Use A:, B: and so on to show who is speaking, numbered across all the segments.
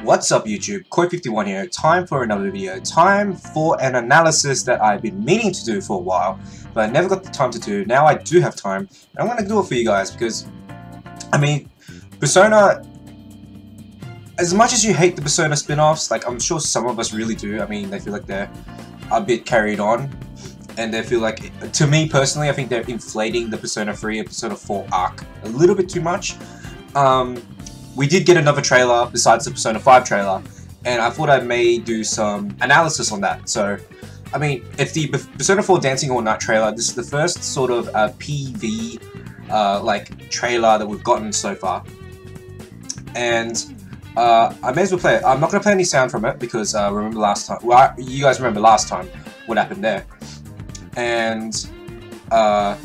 A: What's up YouTube, Koi51 here, time for another video, time for an analysis that I've been meaning to do for a while, but I never got the time to do. Now I do have time, and I'm going to do it for you guys because, I mean, Persona, as much as you hate the Persona spin-offs, like I'm sure some of us really do, I mean, they feel like they're a bit carried on, and they feel like, to me personally, I think they're inflating the Persona 3 and Persona 4 arc a little bit too much. We did get another trailer besides the Persona 5 trailer, and I thought I may do some analysis on that. So, I mean, it's the Persona 4 Dancing All Night trailer. This is the first sort of PV like trailer that we've gotten so far, and I may as well play it. I'm not going to play any sound from it because remember last time. Well, you guys remember last time what happened there, and I'm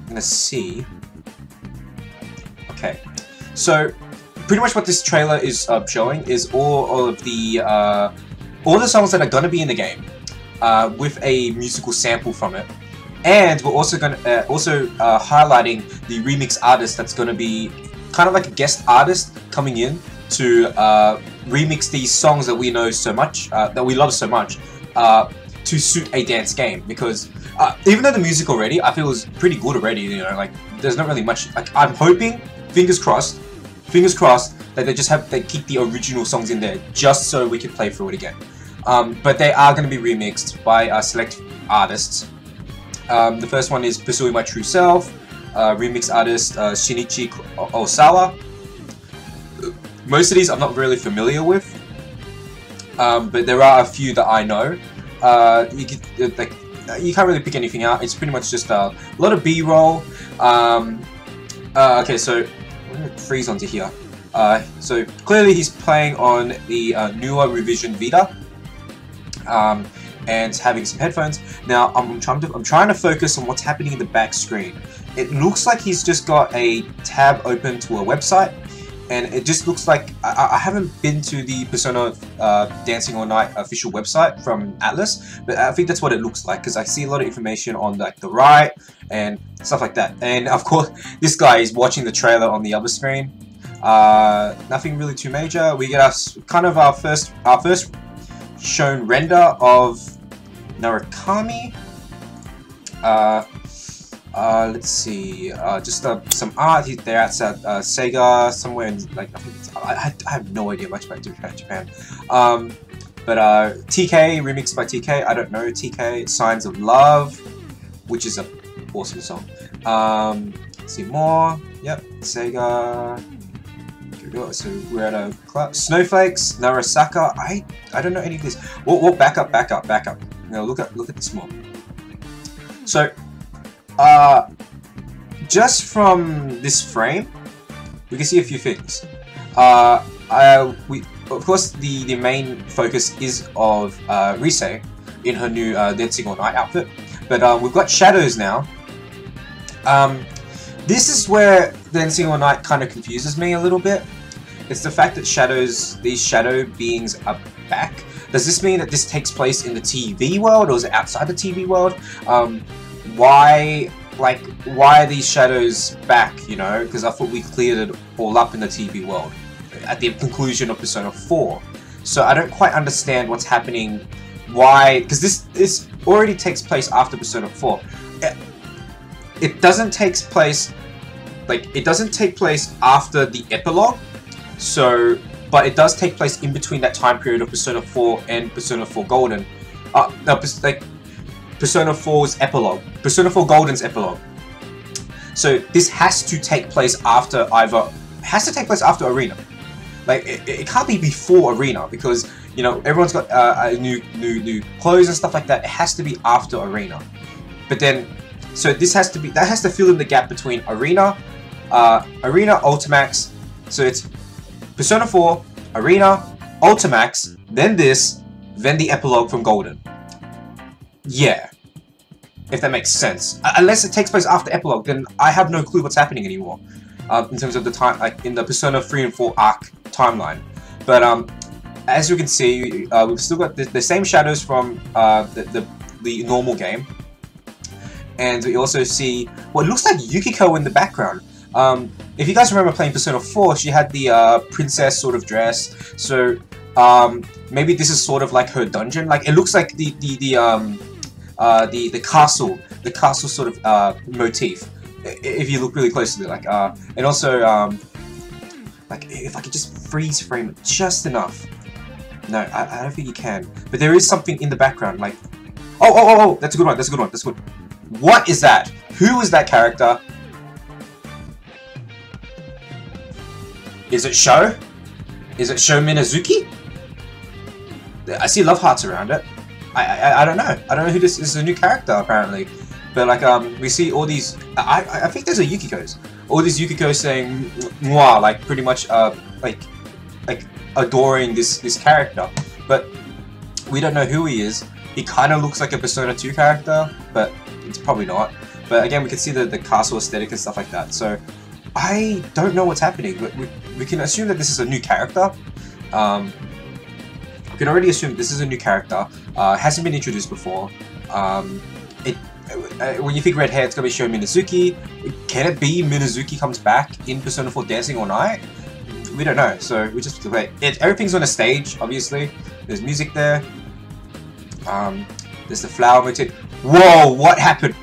A: gonna see. Okay, so pretty much what this trailer is showing is all of the songs that are gonna be in the game, with a musical sample from it, and we're also gonna highlighting the remix artist that's gonna be kind of like a guest artist coming in to remix these songs that we know so much, that we love so much, to suit a dance game. Because even though the music already, I feel is pretty good already, you know, like there's not really much. Like I'm hoping, fingers crossed that they keep the original songs in there just so we can play through it again. But they are going to be remixed by select artists. The first one is Pursuing My True Self, remix artist Shinichi Osawa. Most of these I'm not really familiar with, but there are a few that I know. You can't really pick anything out. It's pretty much just a lot of B-roll. Okay, so I'm gonna freeze onto here. So clearly he's playing on the newer Revision Vita, and having some headphones. Now I'm trying to focus on what's happening in the back screen. It looks like he's just got a tab open to a website, and it just looks like I haven't been to the Persona Dancing All Night official website from Atlus, but I think that's what it looks like because I see a lot of information on like the right and stuff like that. And of course, this guy is watching the trailer on the other screen. Nothing really too major. We get our first shown render of Narukami. Let's see. Just some art. They're outside Sega somewhere in like I have no idea much about Japan. But TK remixed by TK. I don't know TK. Signs of Love, which is an awesome song. Let's see more. Yep, Sega. So we're at a club. Snowflakes, Narasaka. I don't know any of this. We'll back up. Now look at this more. So just from this frame, we can see a few things. Of course, the main focus is of Rise in her new Dancing All Night outfit, but we've got shadows now. This is where Dancing All Night kind of confuses me a little bit. It's the fact that these shadow beings are back. Does this mean that this takes place in the TV world, or is it outside the TV world? Why are these shadows back, you know? Because I thought we cleared it all up in the TV world at the conclusion of Persona 4. So I don't quite understand what's happening. Why? Because this already takes place after Persona 4. It doesn't take place after the epilogue. So, but it does take place in between that time period of Persona 4 and Persona 4 Golden. Persona 4's epilogue. Persona 4 Golden's epilogue. So this has to take place after Arena. Like it can't be before Arena because you know everyone's got new clothes and stuff like that. It has to be after Arena. But then, so that has to fill in the gap between Arena, Ultimax. So it's Persona 4, Arena, Ultimax, then this, then the epilogue from Golden. Yeah, if that makes sense. Unless it takes place after epilogue, then I have no clue what's happening anymore. In terms of the time, like in the Persona 3 and 4 arc timeline. But as you can see, we've still got the same shadows from the normal game, and we also see what looks like Yukiko in the background. if you guys remember playing Persona 4, she had the princess sort of dress. So maybe this is sort of like her dungeon. Like it looks like the castle sort of motif. If you look really closely, like and also like if I could just freeze frame it just enough. No, I don't think you can. But there is something in the background, like oh, that's a good one. That's a good one. That's good. What is that? Who is that character? Is it Sho? Is it Sho Minazuki? I see love hearts around it. I don't know. I don't know who this is. A new character apparently. But like we see all these. I think there's a Yukiko's. All these Yukikos saying "moi," like pretty much like adoring this character. But we don't know who he is. He kind of looks like a Persona 2 character, but it's probably not. But again, we can see the castle aesthetic and stuff like that. So I don't know what's happening, but we can assume that this is a new character. We can already assume this is a new character. Hasn't been introduced before. When you think red hair, it's gonna be Sho Minazuki. Can it be Minazuki comes back in Persona 4 Dancing All Night? We don't know, so we just have to wait. Everything's on a stage, obviously. There's music there. There's the flower motif. Whoa, what happened?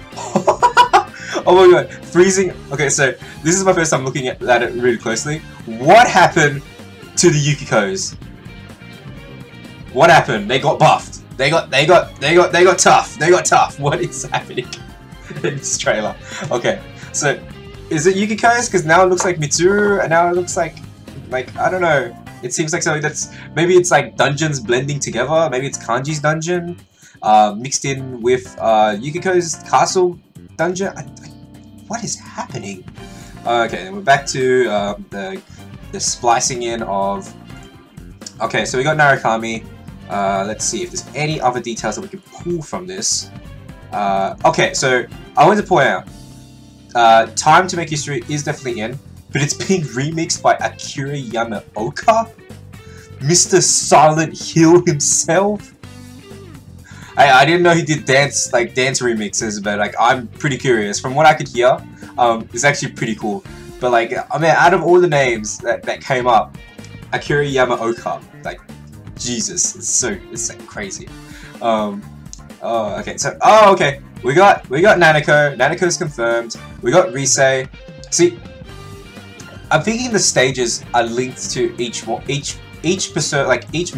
A: Oh my god, freezing. Okay, so this is my first time looking at it really closely. What happened to the Yukikos? What happened? They got buffed. They got tough. They got tough. What is happening in this trailer? Okay, so is it Yukikos? Because now it looks like Mitsuru, and now it looks like I don't know. It seems like something that's maybe it's like dungeons blending together. Maybe it's Kanji's dungeon mixed in with Yukiko's castle dungeon. What is happening? Okay, then we're back to the splicing in of. Okay, so we got Narukami. Let's see if there's any other details that we can pull from this. Okay, so I wanted to point out, Time to Make History is definitely in, but it's being remixed by Akira Yamaoka, Mr. Silent Hill himself. I didn't know he did dance remixes, but like I'm pretty curious. From what I could hear, it's actually pretty cool. But like, I mean, out of all the names that came up, Akira Yamaoka, like, Jesus, it's like crazy. Okay, so okay, we got Nanako. Nanako's confirmed. We got Rise. See, I'm thinking the stages are linked to each persona, like each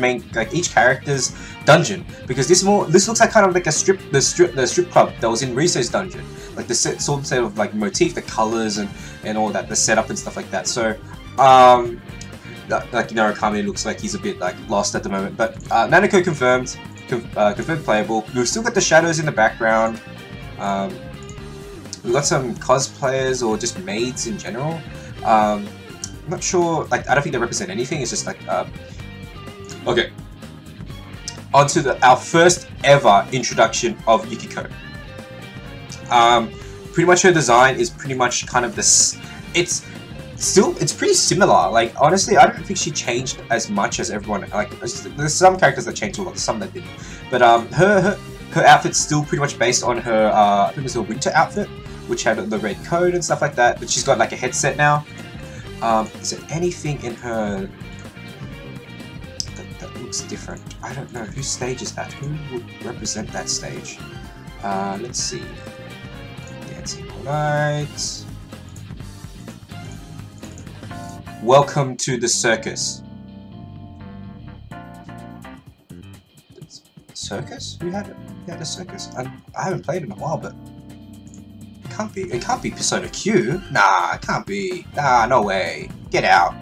A: character's dungeon, because this looks like kind of like the strip club that was in Rise's dungeon, like the sort of like motif, the colors and all that, the setup and stuff like that. So like Narukami looks like he's a bit like lost at the moment, but Nanako confirmed playable. We've still got the shadows in the background. We've got some cosplayers or just maids in general. I'm not sure, like I don't think they represent anything. It's just like okay. Onto our first ever introduction of Yukiko. Pretty much her design is pretty much kind of this. It's pretty similar. Like honestly, I don't think she changed as much as everyone. Like there's some characters that changed a lot, some that didn't. But her outfit's still pretty much based on her. I think it was her winter outfit, which had the red coat and stuff like that. But she's got like a headset now. Is there anything in her that looks different? I don't know. Whose stage is that? Who would represent that stage? Let's see. Dancing All Night. Welcome to the circus. Circus? Who had it? We had a circus. I haven't played in a while, but it can't be. It can't be Persona Q. Nah, it can't be. Nah, no way. Get out.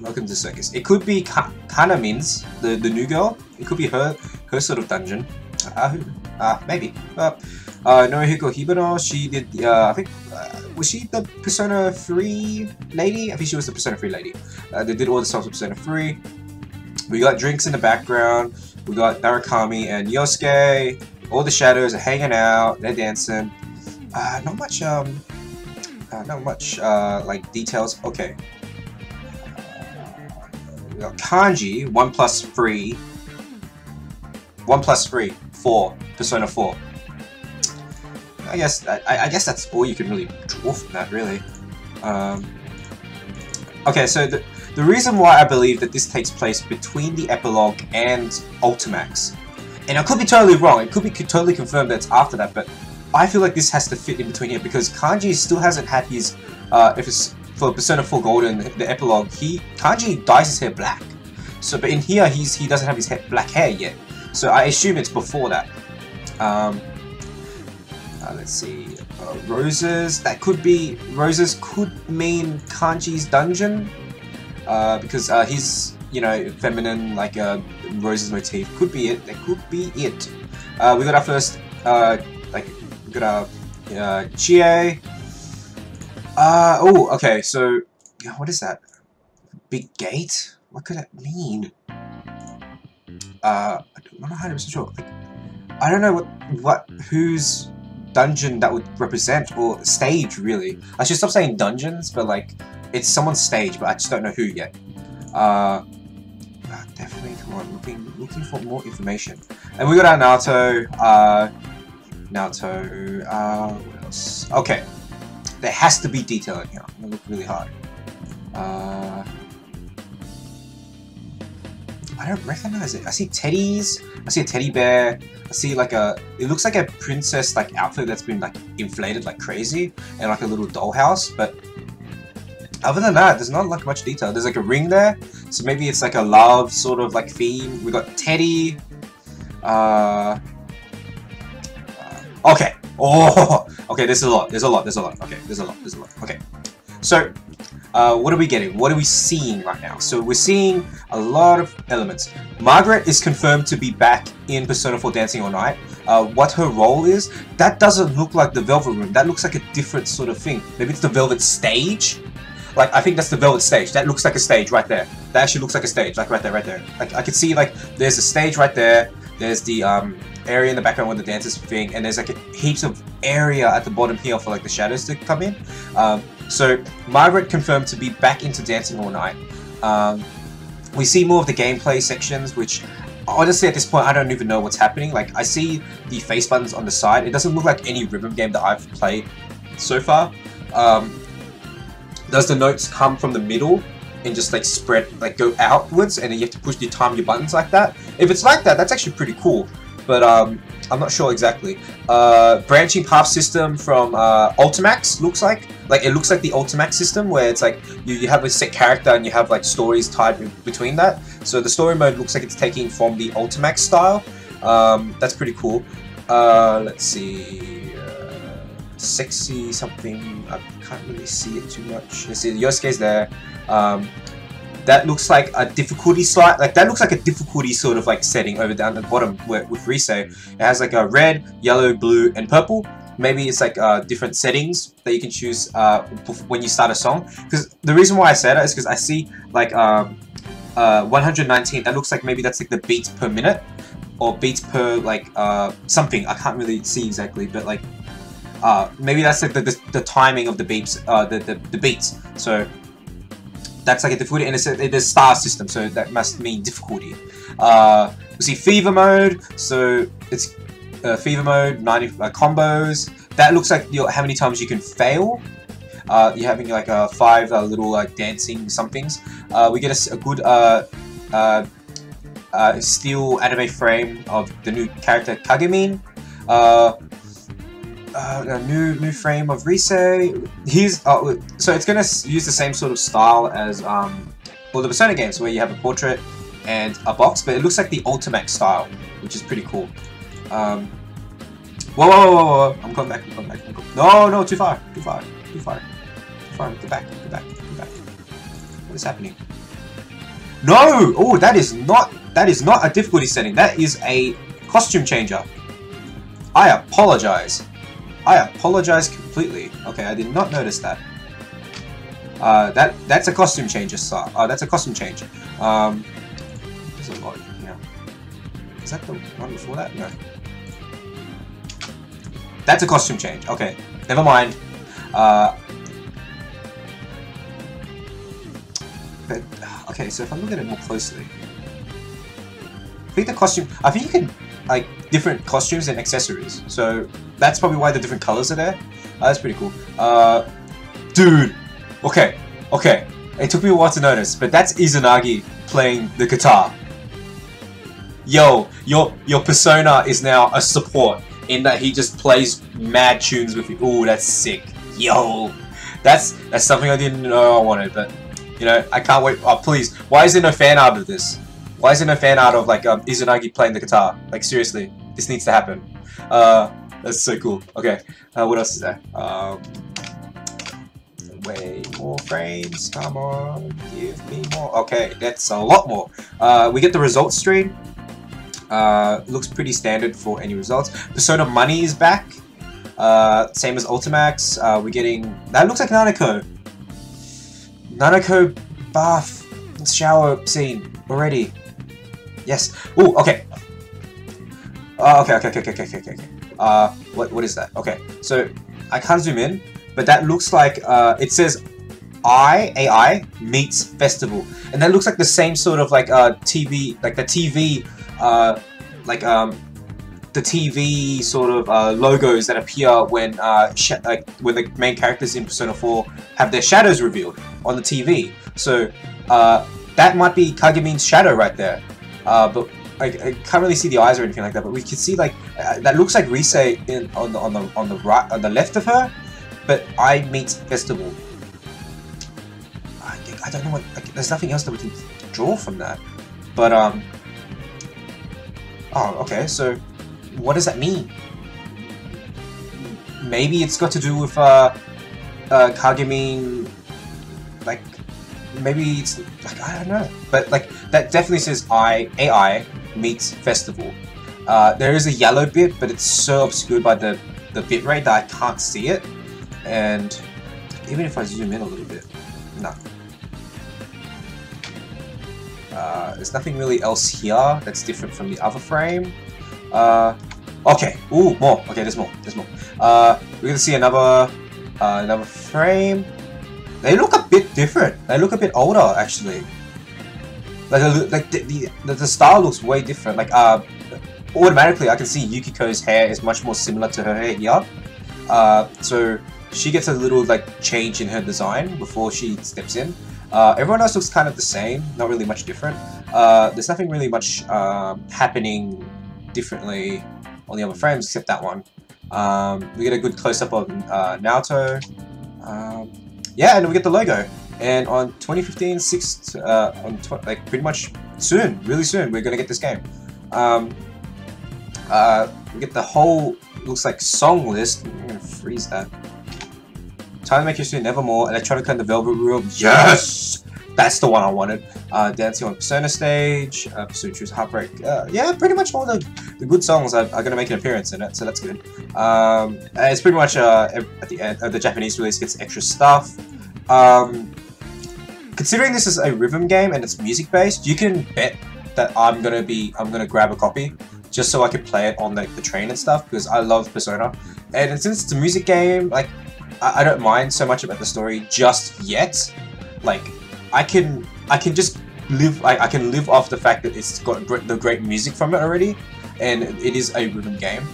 A: Welcome to the circus. It could be Kanamin's, the new girl. It could be her sort of dungeon. Maybe. Norihiko Hibano, she did, I think, was she the Persona 3 lady? I think she was the Persona 3 lady. They did all the songs of Persona 3. We got drinks in the background. We got Narukami and Yosuke. All the shadows are hanging out. They're dancing. Not much, like, details. Okay. We got Kanji, 1+3. 1+3 for Persona 4. I guess that's all you can really draw from that, really. Okay, so the reason why I believe that this takes place between the epilogue and Ultimax, and I could be totally wrong, it could be totally confirmed that it's after that, but I feel like this has to fit in between here because Kanji still hasn't had his, if it's for Persona 4 Golden, the epilogue, Kanji dyes his hair black. So, but in here, he doesn't have his black hair yet. So I assume it's before that. Let's see, roses. That could be roses. Could mean Kanji's dungeon, because he's, you know, feminine, like roses motif. Could be it. That could be it. We got our first, like, we got our Chie. Oh, okay. So, what is that? Big gate? What could that mean? I'm not 100% sure. Like, I don't know whose dungeon that would represent, or stage, really. I should stop saying dungeons, but like, it's someone's stage, but I just don't know who yet. Definitely, come on, looking for more information. And we got our Naoto, what else? Okay, there has to be detail in here. I'm gonna look really hard. I don't recognize it. I see teddies. I see a teddy bear. I see like it looks like a princess like outfit that's been like inflated like crazy, and like a little dollhouse. But other than that, there's not like much detail. There's like a ring there, so maybe it's like a love sort of like theme. We got Teddy. Okay. Oh, okay. There's a lot. There's a lot. There's a lot. Okay. There's a lot. There's a lot. Okay. So, what are we getting? What are we seeing right now? So we're seeing a lot of elements. Margaret is confirmed to be back in Persona 4 Dancing All Night. What her role is, that doesn't look like the Velvet Room. That looks like a different sort of thing. Maybe it's the Velvet Stage? Like, I think that's the Velvet Stage. That looks like a stage right there. That actually looks like a stage. Like, right there, right there. Like, I can see, like, there's a stage right there. There's the, area in the background where the dancers thing. And there's, like, heaps of area at the bottom here for, like, the shadows to come in. So, Margaret confirmed to be back into Dancing All Night. We see more of the gameplay sections, which, honestly, at this point, I don't even know what's happening. Like, I see the face buttons on the side. It doesn't look like any rhythm game that I've played so far. Does the notes come from the middle and just like spread, like go outwards, and then you have to push the time your buttons like that? If it's like that, that's actually pretty cool. But I'm not sure exactly. Branching path system from Ultimax looks like it looks like the Ultimax system, where it's like you have a set character and you have like stories tied in between that. So the story mode looks like it's taking from the Ultimax style. That's pretty cool. Let's see. Sexy something. I can't really see it too much. Let's see. Yosuke's there. That looks like a difficulty slide. Like that looks like a difficulty sort of like setting over down at the bottom with Rise. It has like a red, yellow, blue, and purple. Maybe it's like different settings that you can choose when you start a song. Because the reason why I say that is because I see like 119. That looks like maybe that's like the beats per minute, or beats per like something. I can't really see exactly, but like. Maybe that's like the timing of the beeps, the beats. So that's like a difficulty, and it's a star system, so that must mean difficulty. We see fever mode, so it's fever mode, 90 combos. That looks like how many times you can fail. You're having like 5 little like dancing somethings. We get a good steel anime frame of the new character Kagemin. A new frame of Rise. He's so it's gonna use the same sort of style as all the Persona games, where you have a portrait and a box, but it looks like the Ultimax style, which is pretty cool. Whoa! I'm coming back. No, too far. Get back. What is happening? No! Oh, that is not a difficulty setting. That is a costume changer. I apologize. Completely. Okay, I did not notice that. That's a costume change. That's a costume change. There's a lot. Yeah. Is that the one before that? No. That's a costume change. Okay, never mind. But okay, so if I look at it more closely, I think you can like different costumes and accessories. So that's probably why the different colors are there. That's pretty cool. Dude. Okay. It took me a while to notice, but that's Izanagi playing the guitar. Yo, your persona is now a support in that he just plays mad tunes with you. Ooh, that's sick. Yo, that's something I didn't know I wanted, but you know, I can't wait. Oh, please, why is there no fan art of this? Why is there no fan art of like Izanagi playing the guitar? Like seriously, this needs to happen. That's so cool. Okay, what else is there? Way more frames, come on, give me more. Okay, that's a lot more. We get the results screen. Looks pretty standard for any results. Persona Money is back. Same as Ultimax. We're getting... That looks like Nanako. Nanako bath shower scene already. Yes. Ooh, okay. Okay. What is that? Okay, so I can't zoom in, but that looks like it says AI meets festival, and that looks like the same sort of like TV, like the TV, the TV sort of logos that appear when when the main characters in Persona 4 have their shadows revealed on the TV. So that might be Kagemin's shadow right there, but I can't really see the eyes or anything like that. But we can see like that looks like Rise on the right, on the left of her, but I meets festival. I don't know what. Like, there's nothing else that we can draw from that. But oh, okay. So what does that mean? Maybe it's got to do with Kagemin. Like maybe it's like I don't know. But like that definitely says AI meets festival. There is a yellow bit, but it's so obscured by the bitrate that I can't see it. And even if I zoom in a little bit, no. There's nothing really else here that's different from the other frame. Okay, ooh, more. Okay, there's more. There's more. We're gonna see another frame. They look a bit different. They look a bit older, actually. Like the style looks way different. Like automatically, I can see Yukiko's hair is much more similar to her hair here. So she gets a little like change in her design before she steps in. Everyone else looks kind of the same, not really much different. There's nothing really much happening differently on the other frames except that one. We get a good close-up of Naoto. Yeah, and we get the logo. And on 2015, like pretty much soon, really soon, we're gonna get this game. We get the whole, looks like song list. I'm gonna freeze that. Time to Make History, Nevermore, Electronica and the Velvet Room. Yes! That's the one I wanted. Dancing on Persona Stage, Persona Choose Heartbreak. Yeah, pretty much all the good songs are going to make an appearance in it, so that's good. It's pretty much at the end, the Japanese release gets extra stuff. Considering this is a rhythm game and it's music based, you can bet that I'm gonna grab a copy just so I can play it on the train and stuff, because I love Persona. And since it's a music game, like I don't mind so much about the story just yet. Like I can just live. I can live off the fact that it's got the great music from it already, and it is a rhythm game.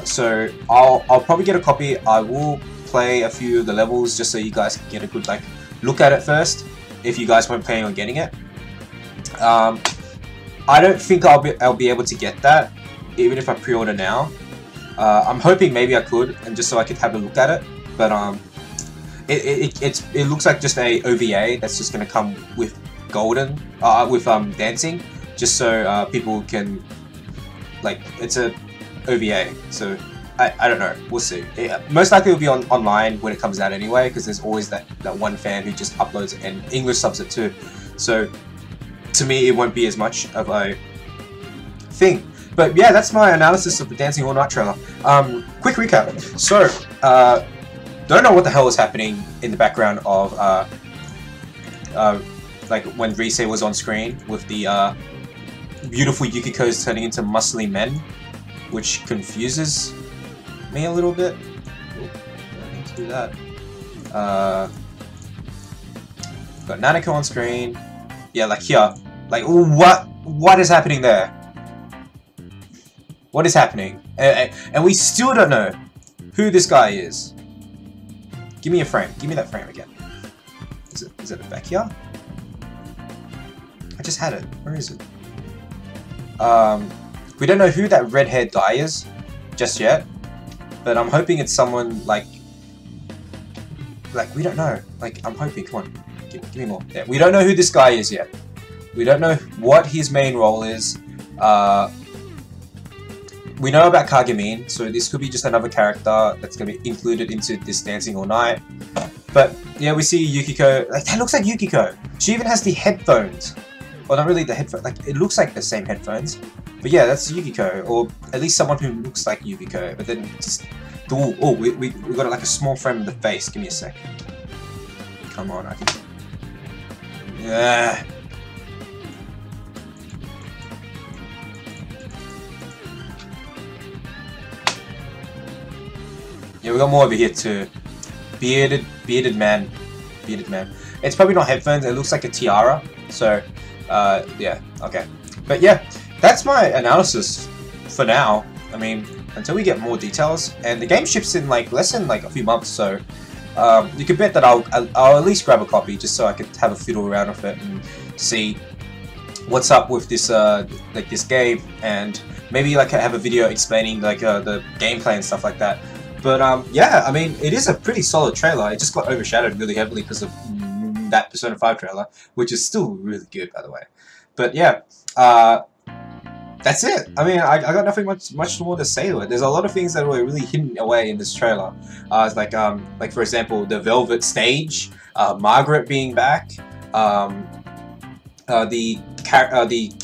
A: So I'll probably get a copy. I will play a few of the levels just so you guys can get a good like look at it first, if you guys weren't planning on getting it. I don't think I'll be able to get that even if I pre-order now. I'm hoping maybe I could, and just so I could have a look at it. But it looks like just a OVA that's just gonna come with Golden, with dancing, just so people can like, it's a OVA. So I don't know. We'll see. Most likely it'll be online when it comes out anyway, because there's always that one fan who just uploads it and English subs it too. So to me, it won't be as much of a thing. But yeah, that's my analysis of the Dancing All Night trailer. Quick recap. So, don't know what the hell was happening in the background of like when Rise was on screen with the beautiful Yukiko's turning into muscly men, which confuses me a little bit. Ooh, I need to do that. Got Nanako on screen. Yeah, like here. Like, what is happening there? What is happening? And we still don't know who this guy is. Give me a frame. Give me that frame again. Is it back here? I just had it. Where is it? We don't know who that red-haired guy is just yet, but I'm hoping it's someone like we don't know. Like, I'm hoping. Come on, give me more. Yeah, we don't know who this guy is yet. We don't know what his main role is. We know about Kagemin, so this could be just another character that's going to be included into this Dancing All Night. But yeah, we see Yukiko. Like, that looks like Yukiko. She even has the headphones. Well, not really the headphones. Like, it looks like the same headphones. But yeah, that's Yukiko, or at least someone who looks like Yukiko. But then just we got like a small frame of the face. Give me a sec. Come on, I think. Yeah. Yeah, we got more over here too. Bearded man. It's probably not headphones. It looks like a tiara. So, yeah, okay. But yeah, that's my analysis for now. I mean, until we get more details, and the game ships in like less than like a few months. So, you can bet that I'll at least grab a copy just so I could have a fiddle around with it and see what's up with this like this game, and maybe like have a video explaining like the gameplay and stuff like that. But yeah, I mean, it is a pretty solid trailer. It just got overshadowed really heavily because of that Persona 5 trailer, which is still really good, by the way. But yeah, that's it. I mean, I got nothing much more to say to it. There's a lot of things that were really hidden away in this trailer. It's like for example, the Velvet stage, Margaret being back, the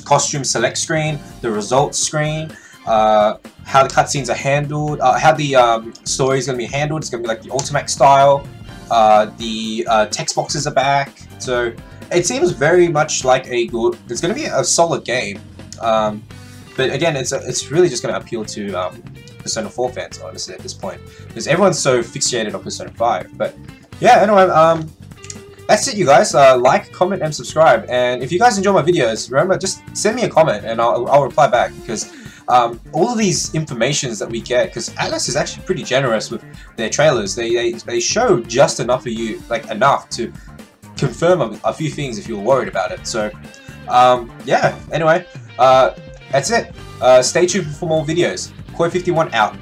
A: costume select screen, the results screen. How the cutscenes are handled, how the story is going to be handled. It's going to be like the Ultimate style. The text boxes are back, so it seems very much like a good. It's going to be a solid game, but again, it's really just going to appeal to Persona 4 fans, honestly, at this point, because everyone's so fixated on Persona 5. But yeah, anyway, that's it, you guys. Like, comment, and subscribe. And if you guys enjoy my videos, remember, just send me a comment, and I'll reply back, because all of these informations that we get, because Atlus is actually pretty generous with their trailers. They show just enough of you, like enough to confirm a few things if you're worried about it. So yeah, anyway, that's it. Stay tuned for more videos. Koi51 out.